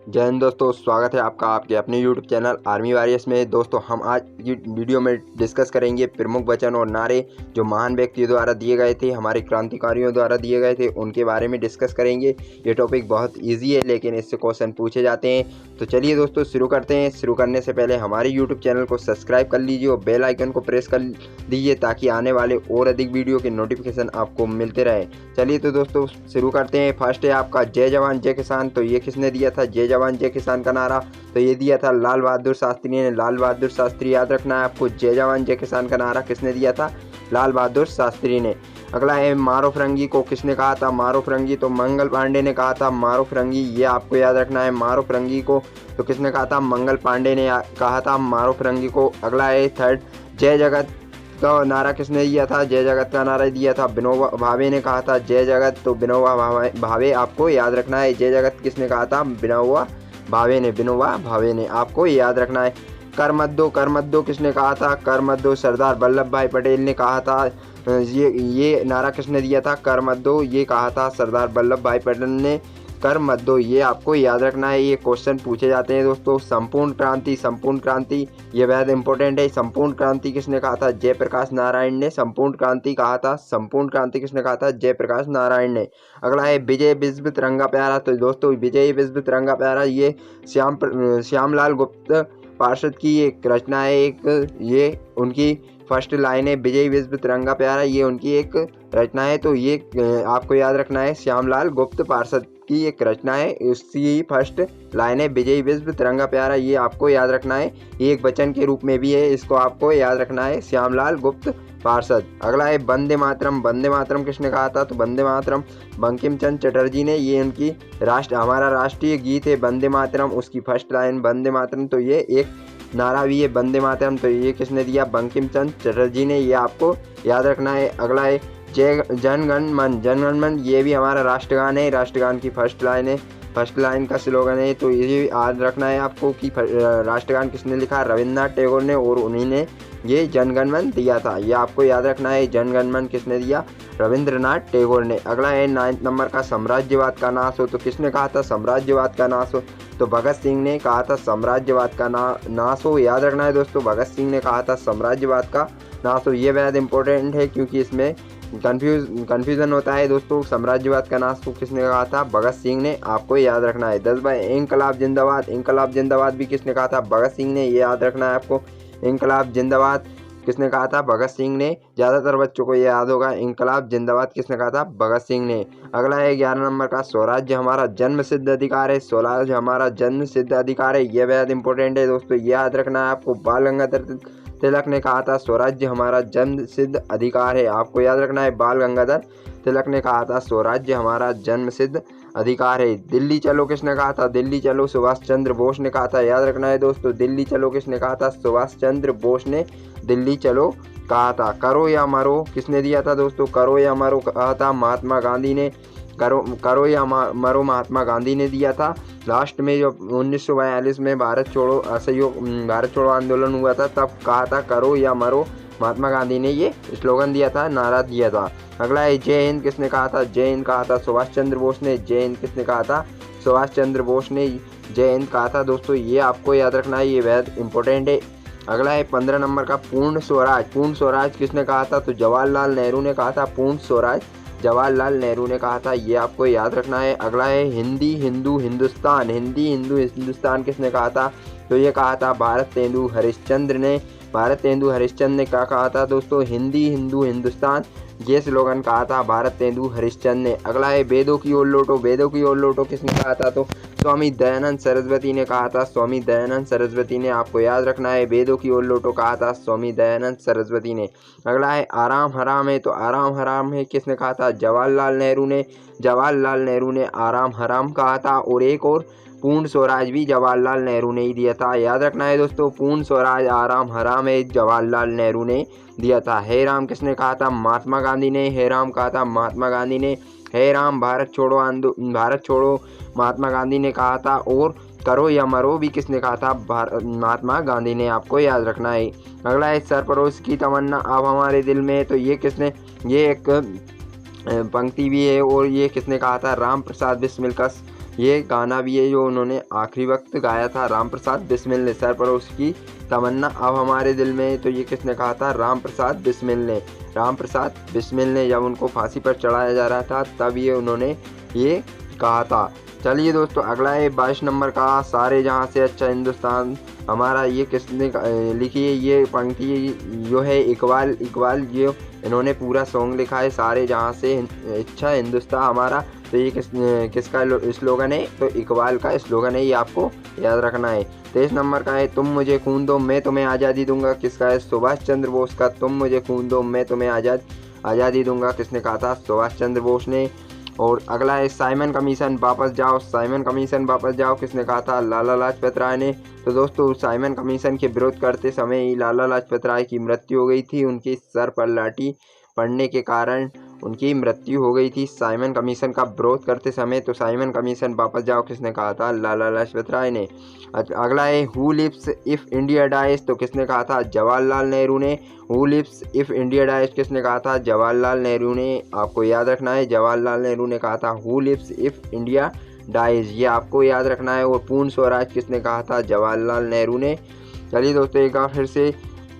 जय हिंद दोस्तों, स्वागत है आपका आपके अपने यूट्यूब चैनल आर्मी वॉरियर्स में। दोस्तों हम आज की वीडियो में डिस्कस करेंगे प्रमुख वचन और नारे जो महान व्यक्तियों द्वारा दिए गए थे, हमारे क्रांतिकारियों द्वारा दिए गए थे, उनके बारे में डिस्कस करेंगे। ये टॉपिक बहुत इजी है लेकिन इससे क्वेश्चन पूछे जाते हैं। तो चलिए दोस्तों शुरू करते हैं। शुरू करने से पहले हमारे यूट्यूब चैनल को सब्सक्राइब कर लीजिए और बेल आइकन को प्रेस कर दीजिए ताकि आने वाले और अधिक वीडियो के नोटिफिकेशन आपको मिलते रहे। चलिए तो दोस्तों शुरू करते हैं। फर्स्ट है आपका जय जवान जय किसान। तो ये किसने दिया था जय जवान जय किसान का नारा? तो ये दिया था लाल बहादुर शास्त्री ने। लाल बहादुर शास्त्री याद रखना है आपको। जय जवान जय किसान का नारा किसने दिया था? लाल बहादुर शास्त्री ने। अगला है मारो फिरंगी को किसने कहा था? मारो फिरंगी तो मंगल पांडे ने कहा था। मारो फिरंगी ये आपको याद रखना है। मारो फिरंगी को तो किसने कहा था? मंगल पांडे ने कहा था मारो फिरंगी को। अगला है थर्ड जय जगत का नारा किसने दिया था? जय जगत का नारा दिया था विनोबा भावे ने कहा था। जय जगत तो विनोबा भावे आपको याद रखना है। जय जगत किसने कहा था? विनोबा भावे ने आपको याद रखना है। कर मत दो किसने कहा था? कर मत दो सरदार वल्लभ भाई पटेल ने कहा था। ये नारा किसने दिया था? कर मत दो ये कहा था सरदार वल्लभ भाई पटेल ने। कर मत दो ये आपको याद रखना है। ये क्वेश्चन पूछे जाते हैं दोस्तों। संपूर्ण क्रांति ये बेहद इंपॉर्टेंट है। संपूर्ण क्रांति किसने कहा था? जयप्रकाश नारायण ने संपूर्ण क्रांति कहा था। संपूर्ण क्रांति किसने कहा था? जयप्रकाश नारायण ने। अगला है विजय विश्व तिरंगा प्यारा। तो दोस्तों विजय विश्व तिरंगा प्यारा ये श्यामलाल गुप्त पार्षद की एक रचना है। ये उनकी फर्स्ट लाइन है। विजय विश्व तिरंगा प्यारा ये उनकी एक रचना है। तो ये आपको याद रखना है। श्यामलाल गुप्त पार्षद की एक रचना है, उसकी फर्स्ट लाइन है विजय विश्व तिरंगा प्यारा। ये आपको याद रखना है। ये एक वचन के रूप में भी है, इसको आपको याद रखना है। श्यामलाल गुप्त पार्षद। अगला है वंदे मातरम। वंदे मातरम किसने कहा था? तो वंदे मातरम बंकिम चंद्र चटर्जी ने। ये उनकी हमारा राष्ट्रीय गीत है वंदे मातरम, उसकी फर्स्ट लाइन वंदे मातरम। तो ये एक नारा भी है वंदे मातरम। तो ये किसने दिया? बंकिम चंद्र चटर्जी ने। ये आपको याद रखना है। अगला है जय जनगण मन। जनगण मन ये भी हमारा राष्ट्रगान है। राष्ट्रगान की फर्स्ट लाइन है, फर्स्ट लाइन का स्लोगन है। तो ये याद रखना है आपको कि राष्ट्रगान किसने लिखा? रविन्द्रनाथ टैगोर ने, और उन्हीं ने ये जनगण मन दिया था। ये आपको याद रखना है। जनगण मन किसने दिया? रविन्द्रनाथ टैगोर ने। अगला है 9 नंबर का साम्राज्यवाद का नाश हो। तो किसने कहा था साम्राज्यवाद का नाश हो? तो भगत सिंह ने कहा था साम्राज्यवाद का नाश हो। याद रखना है दोस्तों, भगत सिंह ने कहा था साम्राज्यवाद का नाश हो। ये बेहद इंपॉर्टेंट है क्योंकि इसमें कंफ्यूजन होता है दोस्तों। साम्राज्यवाद का नाश को किसने कहा था? भगत सिंह ने। आपको याद रखना है। 10 बाय इंकलाब जिंदाबाद। इंकलाब जिंदाबाद भी किसने कहा था? भगत सिंह ने। ये याद रखना है आपको। इंकलाब जिंदाबाद किसने कहा था? भगत सिंह ने। ज़्यादातर बच्चों को ये याद होगा। इंकलाब जिंदाबाद किसने कहा था? भगत सिंह ने। अगला है 11 नंबर का स्वराज्य हमारा जन्म सिद्ध अधिकार है। स्वराज्य हमारा जन्म सिद्ध अधिकार है। ये बेहद इंपॉर्टेंट है दोस्तों, ये याद रखना है आपको। बाल गंगाधर तिलक ने कहा था स्वराज्य हमारा जन्म सिद्ध अधिकार है। आपको याद रखना है। बाल गंगाधर तिलक ने कहा था स्वराज्य हमारा जन्म सिद्ध अधिकार है। दिल्ली चलो किसने कहा था? दिल्ली चलो सुभाष चंद्र बोस ने कहा था। याद रखना है दोस्तों, दिल्ली चलो किसने कहा था? सुभाष चंद्र बोस ने दिल्ली चलो कहा था। करो या मरो किसने दिया था दोस्तों? करो या मरो कहा था महात्मा गांधी ने। करो या मरो महात्मा गांधी ने दिया था। लास्ट में जब 1942 में भारत छोड़ो आंदोलन हुआ था तब कहा था करो या मरो। महात्मा गांधी ने ये स्लोगन दिया था, नारा दिया था। अगला है जय हिंद किसने कहा था? जय हिंद कहा था सुभाष चंद्र बोस ने। जय हिंद किसने कहा था? सुभाष चंद्र बोस ने जय हिंद कहा था दोस्तों। ये आपको याद रखना है, ये बेहद इंपॉर्टेंट है। अगला है 15 नंबर का पूर्ण स्वराज। पूर्ण स्वराज किसने कहा था? तो जवाहरलाल नेहरू ने कहा था पूर्ण स्वराज। जवाहरलाल नेहरू ने कहा था। ये आपको याद रखना है। अगला है हिंदी हिंदू हिंदुस्तान। हिंदी हिंदू हिंदुस्तान किसने कहा था? तो ये कहा था भारत तेंदु हरिश्चंद्र ने। भारत तेंदु हरिश्चंद्र ने क्या कहा था दोस्तों? हिंदी हिंदू हिंदुस्तान ये स्लोगन कहा था भारत तेंदु हरिश्चंद्र ने। अगला है वेदों की ओर लौटो। वेदों की ओर लौटो किसने कहा था? तो स्वामी दयानंद सरस्वती ने कहा था। स्वामी दयानंद सरस्वती ने। आपको याद रखना है। वेदों की ओर लौटो कहा था स्वामी दयानंद सरस्वती ने। अगला है आराम हराम है। तो आराम हराम है किसने कहा था? जवाहरलाल नेहरू ने। जवाहरलाल नेहरू ने आराम हराम कहा था। और एक और पूर्ण स्वराज भी जवाहरलाल नेहरू ने ही दिया था। याद रखना है दोस्तों, पूर्ण स्वराज आराम हराम है जवाहरलाल नेहरू ने दिया था। हे राम किसने कहा था? महात्मा गांधी ने। हे राम कहा था महात्मा गांधी ने। हे राम भारत छोड़ो महात्मा गांधी ने कहा था। और करो या मरो भी किसने कहा था? महात्मा गांधी ने। आपको याद रखना है। अगला है सरफरोश की तमन्ना अब हमारे दिल में। तो ये किसने, ये एक पंक्ति भी है और ये किसने कहा था? राम प्रसाद बिस्मिल का ये गाना भी है जो उन्होंने आखिरी वक्त गाया था, राम प्रसाद बिस्मिल ने। सरफरोश की तमन्ना अब हमारे दिल में, तो ये किसने कहा था? राम प्रसाद बिस्मिल ने। राम प्रसाद बिस्मिल ने जब उनको फांसी पर चढ़ाया जा रहा था तब ये उन्होंने ये कहा था। चलिए दोस्तों, अगला है 22 नंबर का, सारे जहाँ से अच्छा हिंदुस्तान हमारा। ये किसने लिखी है? ये पंक्ति जो है इकबाल ये इन्होंने पूरा सॉन्ग लिखा है, सारे जहाँ से अच्छा हिंदुस्तान हमारा। तो ये किसका स्लोगन है? तो इकबाल का स्लोगन है, ये आपको याद रखना है। 23 नंबर का है, तुम मुझे खून दो मैं तुम्हें आज़ादी दूंगा। किसका है? सुभाष चंद्र बोस का। तुम मुझे खून दो मैं तुम्हें आज़ादी दूंगा। किसने कहा था? सुभाष चंद्र बोस ने। और अगला है साइमन कमीशन वापस जाओ। साइमन कमीशन वापस जाओ किसने कहा था? लाला लाजपत राय ने। तो दोस्तों, साइमन कमीशन के विरोध करते समय ही लाला लाजपत राय की मृत्यु हो गई थी। उनकी सर पर लाठी पड़ने के कारण उनकी मृत्यु हो गई थी साइमन कमीशन का विरोध करते समय। तो साइमन कमीशन वापस जाओ किसने कहा था? लाला लाजपत राय ने। अगला है who lives if India dies. तो किसने कहा था? जवाहरलाल नेहरू ने। Who lives if India dies किसने कहा था? जवाहरलाल नेहरू ने। आपको याद रखना है, जवाहरलाल नेहरू ने कहा था who lives if India dies, ये आपको याद रखना है। और पूर्ण स्वराज किसने कहा था? जवाहरलाल नेहरू ने। चलिए दोस्तों, एक बार फिर से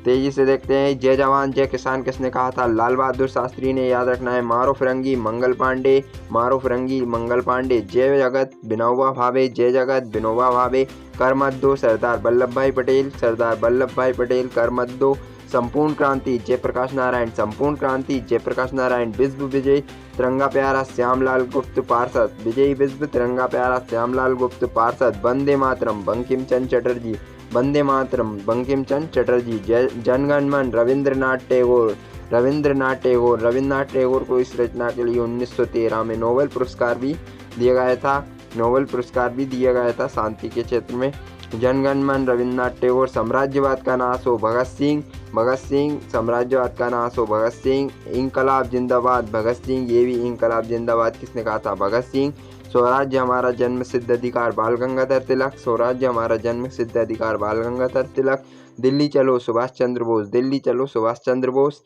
तेजी से देखते हैं। जय जवान जय किसान किसने कहा था? लाल बहादुर शास्त्री ने। याद रखना है। मारो फिरंगी मंगल पांडे, मारो फिरंगी मंगल पांडे। जय जगत विनोबा भावे, जय जगत विनोबा भावे। कर मत दो सरदार वल्लभ भाई पटेल, सरदार वल्लभ भाई पटेल। कर मत दो। संपूर्ण क्रांति जयप्रकाश नारायण, संपूर्ण क्रांति जयप्रकाश नारायण। विश्व विजय तिरंगा प्यारा श्यामलाल गुप्त पार्षद, विजयी विश्व तिरंगा प्यारा श्यामलाल गुप्त पार्षद। वंदे मातरम बंकिम चंद्र चटर्जी, वंदे मातरम बंकिम चंद्र चटर्जी। जनगण मन रविंद्रनाथ टैगोर, रविंद्रनाथ टैगोर। रविंद्रनाथ टैगोर को इस रचना के लिए 1913 में नोबेल पुरस्कार भी दिया गया था, नोबेल पुरस्कार भी दिया गया था शांति के क्षेत्र में। जनगण मन रविंद्रनाथ टैगोर। साम्राज्यवाद का नाश हो भगत सिंह, भगत सिंह। साम्राज्यवाद का नाश हो भगत सिंह। इंकलाब जिंदाबाद भगत सिंह, ये भी इंकलाब जिंदाबाद किसने कहा था? भगत सिंह। स्वराज्य हमारा जन्म सिद्ध अधिकार बाल गंगाधर तिलक, स्वराज्य हमारा जन्म सिद्ध अधिकार बाल गंगाधर तिलक। दिल्ली चलो सुभाष चंद्र बोस, दिल्ली चलो सुभाष चंद्र बोस।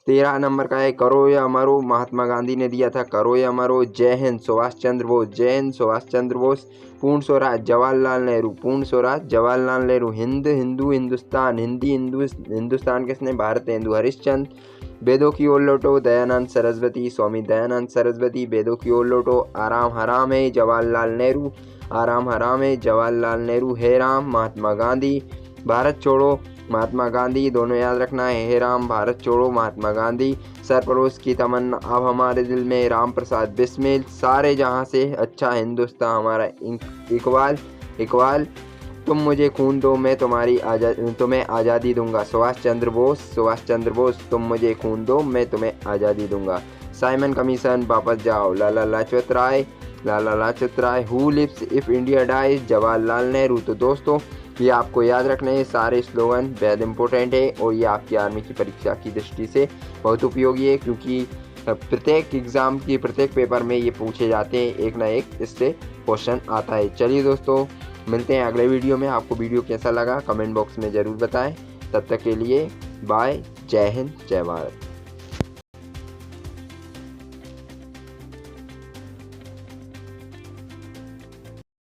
13 नंबर का है करो या मरो, महात्मा गांधी ने दिया था। करो या मरो। जय हिंद सुभाष चंद्र बोस, जय हिंद सुभाष चंद्र बोस। पूर्ण स्वराज जवाहरलाल नेहरू, पूर्ण स्वराज जवाहरलाल नेहरू। हिंद हिंदू हिंदुस्तान, हिंदी हिंदू हिंदुस्तान किसने? भारत हिंदू हरिश्चंद्र। वेदों की ओर लौटो दयानंद सरस्वती, स्वामी दयानंद सरस्वती। वेदों की ओर लौटो आराम हराम है जवाहरलाल नेहरू, आराम हराम है जवाहरलाल नेहरू। हे राम महात्मा गांधी। भारत छोड़ो महात्मा गांधी, दोनों याद रखना है। हे राम भारत छोड़ो महात्मा गांधी। सरफरोश की तमन्ना अब हमारे दिल में, राम प्रसाद बिस्मिल। सारे जहाँ से अच्छा हिंदुस्तान हमारा, इकबाल इकबाल। तुम मुझे खून दो मैं तुम्हें आज़ादी दूंगा। सुभाष चंद्र बोस, सुभाष चंद्र बोस। तुम मुझे खून दो मैं तुम्हें आज़ादी दूंगा। साइमन कमीशन वापस जाओ Lala Lajpat Rai, Lala Lajpat Rai. Who lives if India dies Jawaharlal Nehru. तो दोस्तों, ये आपको याद रखने हैं, सारे स्लोगन बेहद इंपॉर्टेंट है और ये आपकी आर्मी की परीक्षा की दृष्टि से बहुत उपयोगी है, क्योंकि प्रत्येक एग्ज़ाम की प्रत्येक पेपर में ये पूछे जाते हैं, एक ना एक इससे क्वेश्चन आता है। चलिए दोस्तों, मिलते हैं अगले वीडियो में। आपको वीडियो कैसा लगा कमेंट बॉक्स में ज़रूर बताएं। तब तक के लिए बाय, जय हिंद, जय भारत।